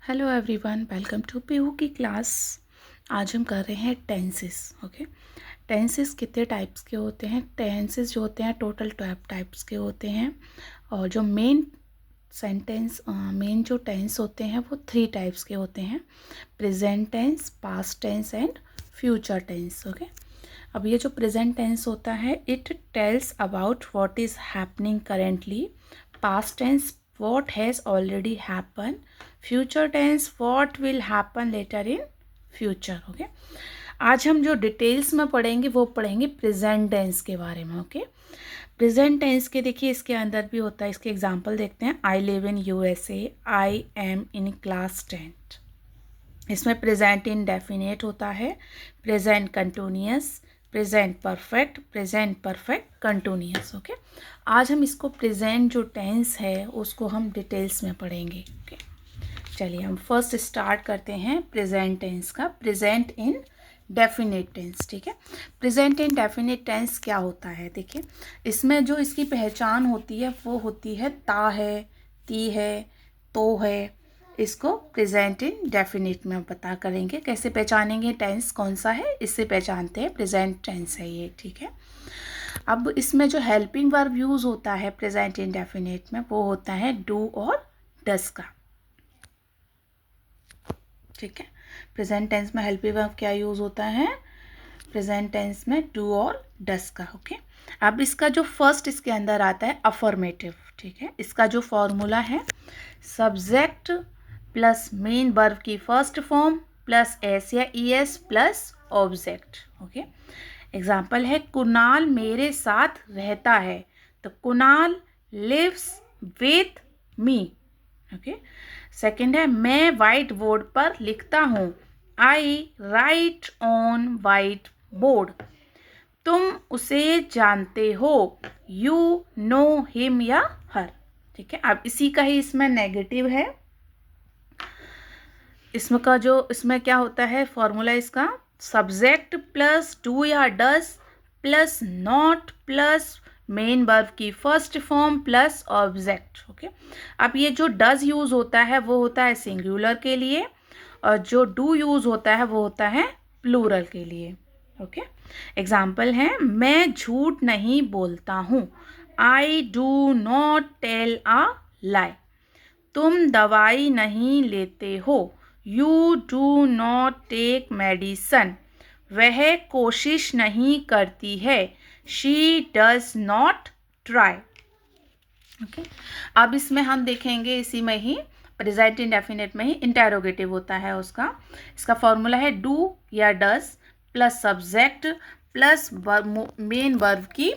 Hello everyone, welcome to Pihu की class. आज हम कर रहे हैं टेंसेस। ओके, टेंसेस कितने टाइप्स के होते हैं? टेंसेस जो होते हैं टोटल 12 टाइप्स के होते हैं। और जो मेन जो टेंस होते हैं वो 3 टाइप्स के होते हैं: present tense, past tense and future tense. Okay, अब ये जो प्रेजेंट टेंस होता है it tells about what is happening currently. Past tense what has already happened, future tense what will happen later in future. Okay, आज हम जो details में पढ़ेंगे वो पढ़ेंगे प्रेजेंट टेंस के बारे में। ओके, प्रेजेंट टेंस के देखिए इसके अंदर भी होता है। इसके एग्जांपल देखते हैं। I live in USA, I am in class 10। इसमें प्रेजेंट इंडेफिनिट होता है, present continuous, present perfect continuous. Okay, आज हम इसको प्रेजेंट जो टेंस है उसको हम डिटेल्स में पढ़ेंगे। ओके, चलिए हम फर्स्ट स्टार्ट करते हैं प्रेजेंट टेंस का। Present indefinite tense. ठीक है, प्रेजेंट इन डेफिनेट टेंस क्या होता है? देखिए इसमें जो इसकी पहचान होती है वो होती है ता है, ती है, तो है। इसको प्रेजेंट इन डेफिनेट में पता करेंगे। कैसे पहचानेंगे टेंस कौन सा है, इससे पहचानते हैं प्रेजेंट टेंस है ये। ठीक है, अब इसमें जो हेल्पिंग वर्ब यूज़ होता है प्रेजेंट इंडेफिनिट में वो होता है डू और डस का। ठीक है, प्रेजेंट टेंस में हेल्पिंग वर्ब क्या यूज़ होता है? प्रेजेंट टेंस में डू और डस का। ओके, अब इसका जो फर्स्ट इसके अंदर आता है अफर्मेटिव। ठीक है, इसका जो फॉर्मूला है सब्जेक्ट प्लस मेन वर्ब की फर्स्ट फॉर्म प्लस एस या E S plus object. Okay, example है कुणाल मेरे साथ रहता है, तो Kunal lives with me. Okay, second है मैं वाइट बोर्ड पर लिखता हूँ, I write on white board. तुम उसे जानते हो, यू नो हिम या हर। ठीक है, अब इसी का ही इसमें नेगेटिव है। इसमें क्या होता है फॉर्मूला इसका सब्जेक्ट प्लस डू या does plus not plus main verb की first form plus object. Okay, अब ये जो डज यूज़ होता है वो होता है सिंगुलर के लिए, और जो डू यूज़ होता है वो होता है प्लूरल के लिए। ओके, एग्जाम्पल है मैं झूठ नहीं बोलता हूँ, I do not tell a lie. तुम दवाई नहीं लेते हो, you do not take medicine. वह कोशिश नहीं करती है, she does not try. Okay, अब इसमें हम देखेंगे इसी में ही प्रेजेंट इंडेफिनिट में ही इंटेरोगेटिव होता है उसका। इसका फॉर्मूला है डू या does plus subject plus main verb की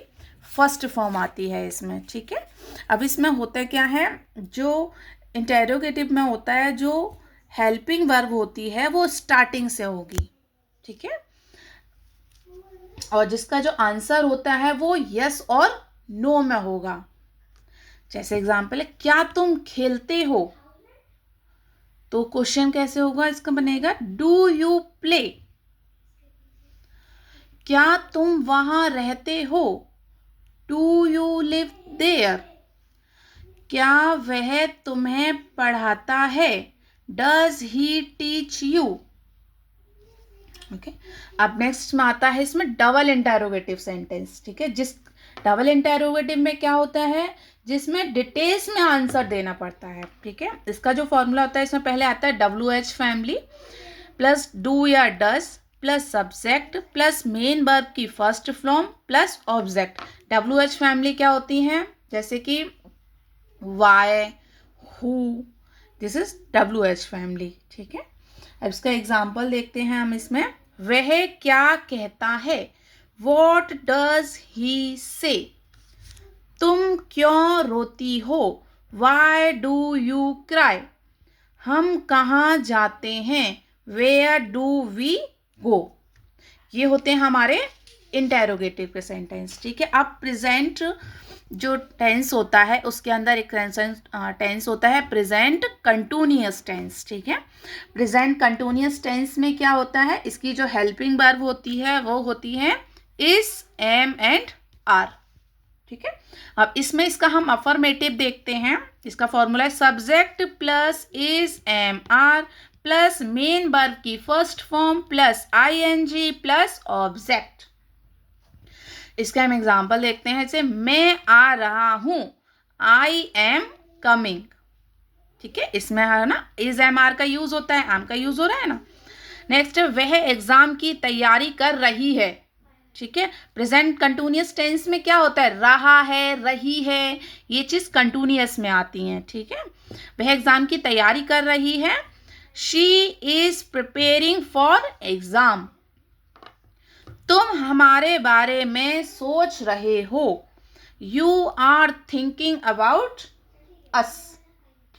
फर्स्ट फॉर्म आती है इसमें। ठीक है, अब इसमें होता क्या है, जो इंटेरोगेटिव में होता है जो हेल्पिंग वर्ब होती है वो स्टार्टिंग से होगी। ठीक है, और जिसका जो आंसर होता है वो यस और नो में होगा। जैसे एग्जांपल है क्या तुम खेलते हो, तो क्वेश्चन कैसे होगा इसका बनेगा डू यू प्ले। क्या तुम वहां रहते हो, डू यू लिव देयर। क्या वह तुम्हें पढ़ाता है, does he teach you. Okay, अब नेक्स्ट में आता है इसमें डबल इंटेरोगेटिव सेंटेंस। ठीक है, जिस डबल इंटेरोगेटिव में क्या होता है, जिसमें डिटेल्स में आंसर देना पड़ता है। ठीक है, इसका जो फॉर्मूला होता है इसमें पहले आता है WH फैमिली प्लस डू या does plus subject plus main verb की first form plus object. WH family क्या होती है, जैसे कि why, who, this is WH family. ठीक है, अब इसका एग्जाम्पल देखते हैं हम इसमें। वह क्या कहता है, वॉट डज ही से। तुम क्यों रोती हो, वाई डू यू क्राई। हम कहाँ जाते हैं, वेयर डू वी गो। ये होते हैं हमारे इंटेरोगेटिव के सेंटेंस। ठीक है, अब प्रेजेंट जो टेंस होता है उसके अंदर एक टेंस होता है प्रेजेंट कंटिन्यूअस टेंस। ठीक है, प्रेजेंट कंटिन्यूअस टेंस में क्या होता है, इसकी जो हेल्पिंग वर्ब होती है वो होती है इज, एम एंड आर। ठीक है। अब इसमें इसका हम अफर्मेटिव देखते हैं। इसका फॉर्मूला है subject plus is am are plus main verb की first form plus ING plus object. इसका हम एग्जांपल देखते हैं, जैसे मैं आ रहा हूं, आई एम कमिंग। ठीक है, इसमें है ना इज एम आर का यूज होता है, एम का यूज हो रहा है ना। नेक्स्ट, वह एग्जाम की तैयारी कर रही है। ठीक है, प्रेजेंट कंटिन्यूअस टेंस में क्या होता है, रहा है, रही है, ये चीज कंटिन्यूअस में आती हैं। ठीक है, वह एग्जाम की तैयारी कर रही है। She is preparing for exam. तुम हमारे बारे में सोच रहे हो। You are thinking about us.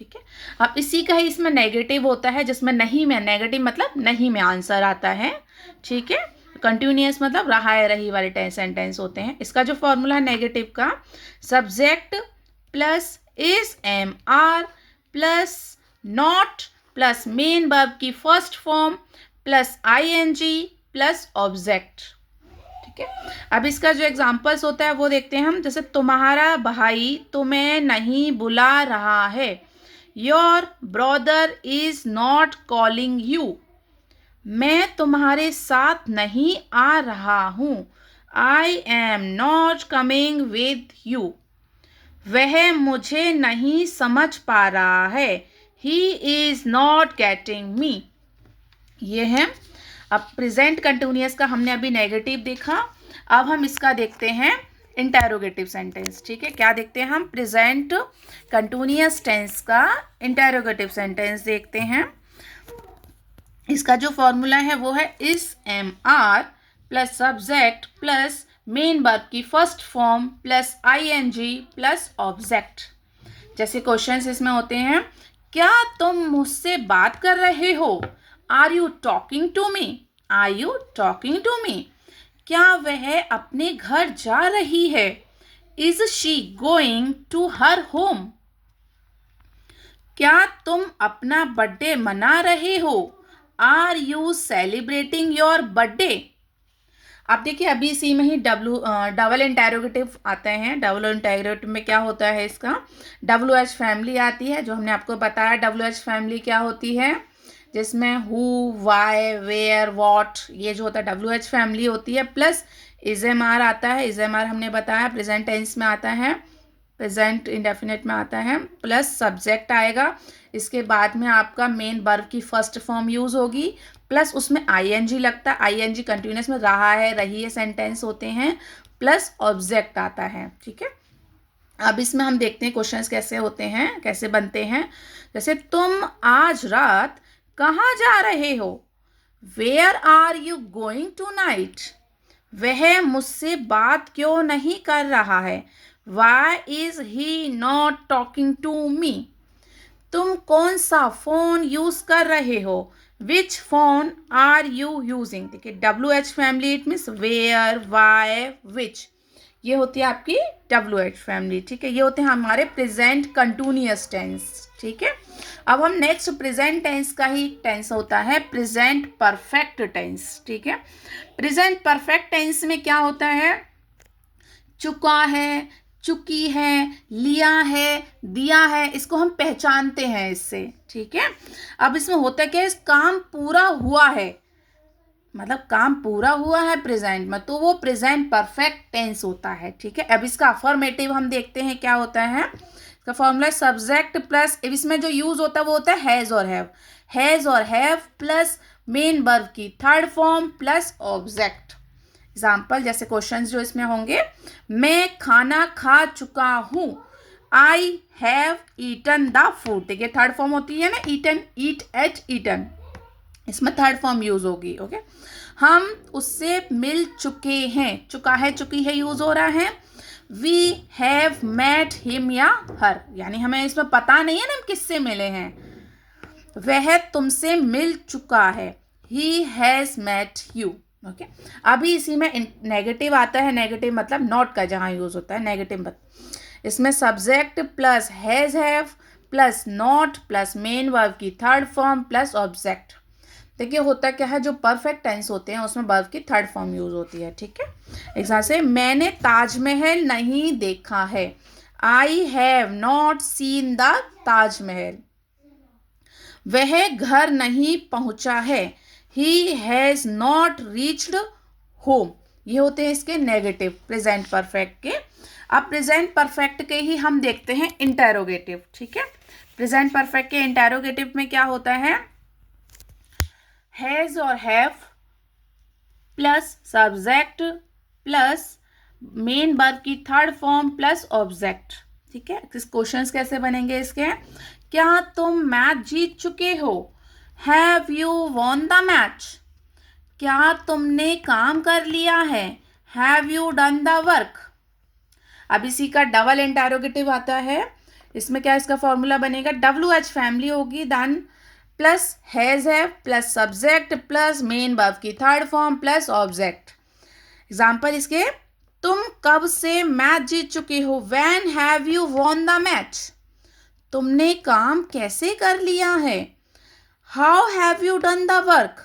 ठीक है, अब इसी का ही इसमें नेगेटिव होता है, जिसमें नहीं में, नेगेटिव मतलब नहीं में आंसर आता है। ठीक है, कंटिन्यूअस मतलब रहा है, रही वाले सेंटेंस होते हैं। इसका जो फॉर्मूला है नेगेटिव का, subject plus is am are plus not plus main verb की first form plus ING plus object. ठीक है, अब इसका जो एग्जांपल्स होता है वो देखते हैं हम, जैसे तुम्हारा भाई तुम्हें नहीं बुला रहा है। Your brother is not calling you. मैं तुम्हारे साथ नहीं आ रहा हूं। I am not coming with you. वह मुझे नहीं समझ पा रहा है। He is not getting me. ये है। अब प्रेजेंट कंटिन्यूअस का हमने अभी नेगेटिव देखा, अब हम इसका देखते हैं इंटेरोगेटिव सेंटेंस। ठीक है, क्या देखते हैं हम, प्रेजेंट कंटिन्यूअस टेंस का इंटेरोगेटिव सेंटेंस देखते हैं। इसका जो फॉर्मूला है वो है is am are plus subject plus main verb की first form plus ING plus object. जैसे क्वेश्चंस इसमें होते हैं, क्या तुम मुझसे बात कर रहे हो। Are you talking to me. Are you talking to me. क्या वह अपने घर जा रही है। Is she going to her home. क्या तुम अपना बर्थडे मना रहे हो। Are you celebrating your birthday. आप देखिए अभी इसी में ही डबल इंटेरोगेटिव आते हैं। डबल इंटेरोगेटिव में क्या होता है, इसका WH फैमिली आती है, जो हमने आपको बताया WH फैमिली क्या होती है, जिसमें हु, वाई, वेयर, वॉट, ये जो होता है WH फैमिली होती है। प्लस इज एम आर आता है। इज एम आर हमने बताया प्रेजेंट टेंस में आता है, प्रेजेंट इंडेफिनिट में आता है, प्लस सब्जेक्ट आएगा। इसके बाद में आपका मेन वर्ब की फर्स्ट फॉर्म यूज होगी, प्लस उसमें आईएनजी लगता है। आईएनजी कंटिन्यूअस में रहा है, रही है सेंटेंस होते हैं, प्लस ऑब्जेक्ट आता है। ठीक है, अब इसमें हम देखते हैं क्वेश्चंस कैसे होते हैं, कैसे बनते हैं। जैसे तुम आज रात कहाँ जा रहे हो। Where are you going tonight. वह मुझसे बात क्यों नहीं कर रहा है। Why is he not talking to me. तुम कौन सा फोन यूज कर रहे हो। Which phone are you using. देखिए WH family, it means where, why, which, ये होती है आपकी WH फैमिली। ठीक है, ये होते हैं हमारे प्रेजेंट कंटिन्यूअस टेंस। ठीक है, अब हम नेक्स्ट प्रेजेंट टेंस का ही टेंस होता है प्रेजेंट परफेक्ट टेंस। ठीक है, प्रेजेंट परफेक्ट टेंस में क्या होता है, चुका है, चुकी है, लिया है, दिया है, इसको हम पहचानते हैं इससे। ठीक है, अब इसमें होता क्या है, काम पूरा हुआ है, मतलब काम पूरा हुआ है प्रेजेंट में, तो वो प्रेजेंट परफेक्ट टेंस होता है। ठीक है, अब इसका अफर्मेटिव हम देखते हैं क्या होता है। इसका फॉर्मूला सब्जेक्ट प्लस, इसमें जो यूज होता है वो होता है हैज और हैव। हैज और हैव प्लस मेन वर्ब की third form plus object. Example जैसे क्वेश्चंस जो इसमें होंगे, मैं खाना खा चुका हूँ। I have eaten the food. देखिए थर्ड फॉर्म होती है ना, ईटन, ईट, एट, ईटन, इसमें थर्ड फॉर्म यूज होगी। ओके, हम उससे मिल चुके हैं, चुका है, चुकी है यूज हो रहा है। वी हैव मेट हिम या हर, यानी हमें इसमें पता नहीं है ना हम किससे मिले हैं। वह तुमसे मिल चुका है। He has met you. Okay, अभी इसी में नेगेटिव आता है। नेगेटिव मतलब नॉट का जहाँ यूज होता है नेगेटिव, इसमें subject plus has have plus not plus main verb की थर्ड फॉर्म प्लस ऑब्जेक्ट। देखिए होता क्या है, जो परफेक्ट टेंस होते हैं उसमें वर्ब की थर्ड फॉर्म यूज होती है, ठीक है। एग्जाम्पल से मैंने ताजमहल नहीं देखा है, I have not seen the Taj Mahal. वह घर नहीं पहुंचा है, he has not reached home. ये होते हैं इसके नेगेटिव प्रेजेंट परफेक्ट के। अब प्रेजेंट परफेक्ट के ही हम देखते हैं इंटेरोगेटिव, ठीक है। प्रेजेंट परफेक्ट के इंटेरोगेटिव में क्या होता है, हैज और have plus subject plus main verb की थर्ड फॉर्म प्लस ऑब्जेक्ट, ठीक है। क्वेश्चंस कैसे बनेंगे इसके, क्या तुम मैच जीत चुके हो, have you won the match. क्या तुमने काम कर लिया है, have you done the work. अब इसी का डबल इंटेरोगेटिव आता है, इसमें क्या इसका फॉर्मूला बनेगा, WH फैमिली होगी then plus has have plus subject plus main verb की third form plus object. Example इसके, तुम कब से मैच जीत चुके हो, when have you won the match. तुमने काम कैसे कर लिया है, how have you done the work,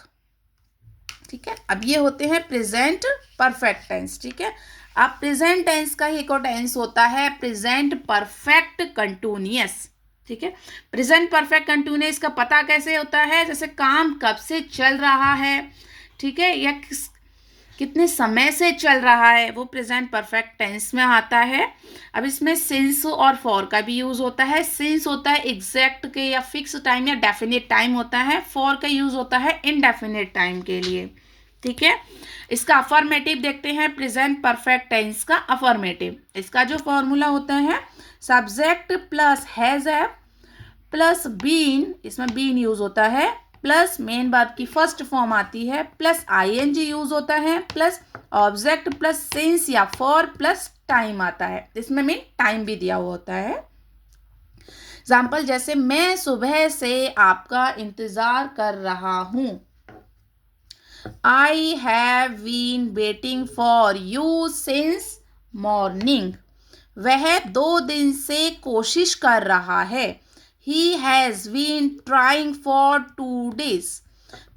ठीक है। अब ये होते हैं प्रेजेंट परफेक्ट टेंस, ठीक है। अब प्रेजेंट टेंस का ही एक और टेंस होता है प्रेजेंट परफेक्ट कंटिन्यूअस, ठीक है। प्रेजेंट परफेक्ट कंटिन्यूअस का पता कैसे होता है, जैसे काम कब से चल रहा है, ठीक है, या कितने समय से चल रहा है, वो प्रेजेंट परफेक्ट टेंस में आता है। अब इसमें सिंस और फॉर का भी यूज होता है। सिंस होता है एग्जैक्ट के या फिक्स टाइम या डेफिनेट टाइम होता है, फॉर का यूज होता है इनडेफिनेट टाइम के लिए, ठीक है। इसका अफर्मेटिव देखते हैं, प्रेजेंट परफेक्ट टेंस का अफर्मेटिव। इसका जो फॉर्मूला होता है, subject plus has have plus been, इसमें बीन यूज होता है, प्लस मेन वर्ब की फर्स्ट फॉर्म आती है, प्लस ING यूज होता है, प्लस ऑब्जेक्ट प्लस सिंस या फॉर प्लस टाइम आता है। इसमें मीन टाइम भी दिया हुआ होता है। एग्जाम्पल जैसे, मैं सुबह से आपका इंतजार कर रहा हूं, I have been waiting for you since morning. वह 2 दिन से कोशिश कर रहा है, he has been trying for 2 days.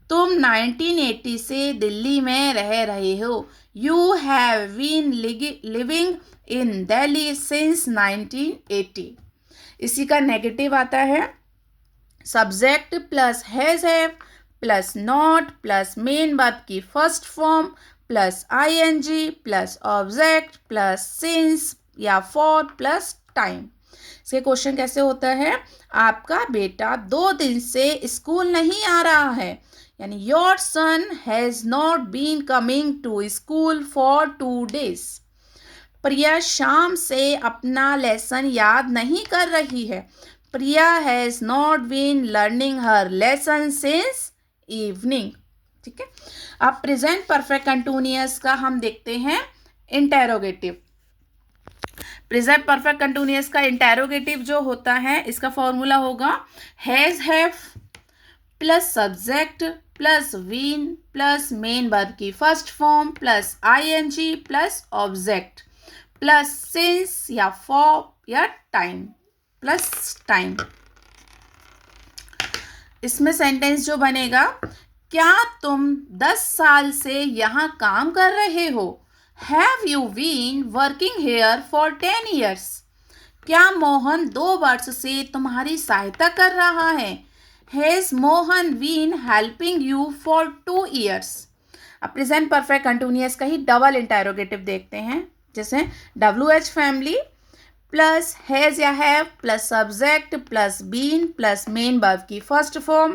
तुम 1980 से दिल्ली में रह रहे हो, you have been living in Delhi since 1980. इसी का नेगेटिव आता है, subject plus has have plus not plus main verb की first form plus ING plus object plus since या फॉर प्लस टाइम। इसके क्वेश्चन कैसे होता है, आपका बेटा 2 दिन से स्कूल नहीं आ रहा है, यानी your son has not been coming to school for 2 days. Priya शाम से अपना लेसन याद नहीं कर रही है, Priya has not been learning her lesson since evening, ठीक है। अब प्रेजेंट परफेक्ट कंटिन्यूअस का हम देखते हैं इंटेरोगेटिव। प्रेजेंट परफेक्ट कंटिन्यूअस का इंटेरोगेटिव जो होता है, इसका फॉर्मूला होगा has have plus subject plus been plus main verb की first form plus ING plus object plus since या फॉर या टाइम प्लस टाइम। इसमें सेंटेंस जो बनेगा, क्या तुम 10 साल से यहाँ काम कर रहे हो, Have you been working here for 10 years? क्या मोहन 2 वर्ष से तुम्हारी सहायता कर रहा है, Has Mohan been helping you for 2 years? अब प्रेजेंट परफेक्ट कंटिन्यूअस का ही डबल इंटेरोगेटिव देखते हैं, जैसे WH फैमिली प्लस हैज या have plus subject plus been plus main verb की first form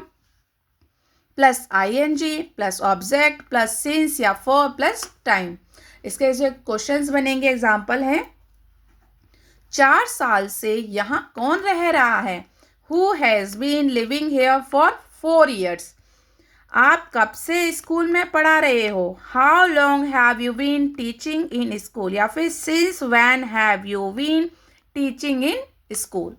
plus ING plus object plus since या for plus time. इसके जो क्वेश्चंस बनेंगे, एग्जाम्पल है, 4 साल से यहाँ कौन रह रहा है, who has been living here for 4 years. आप कब से स्कूल में पढ़ा रहे हो, how long have you been teaching in school, या फिर since when have you been teaching in school.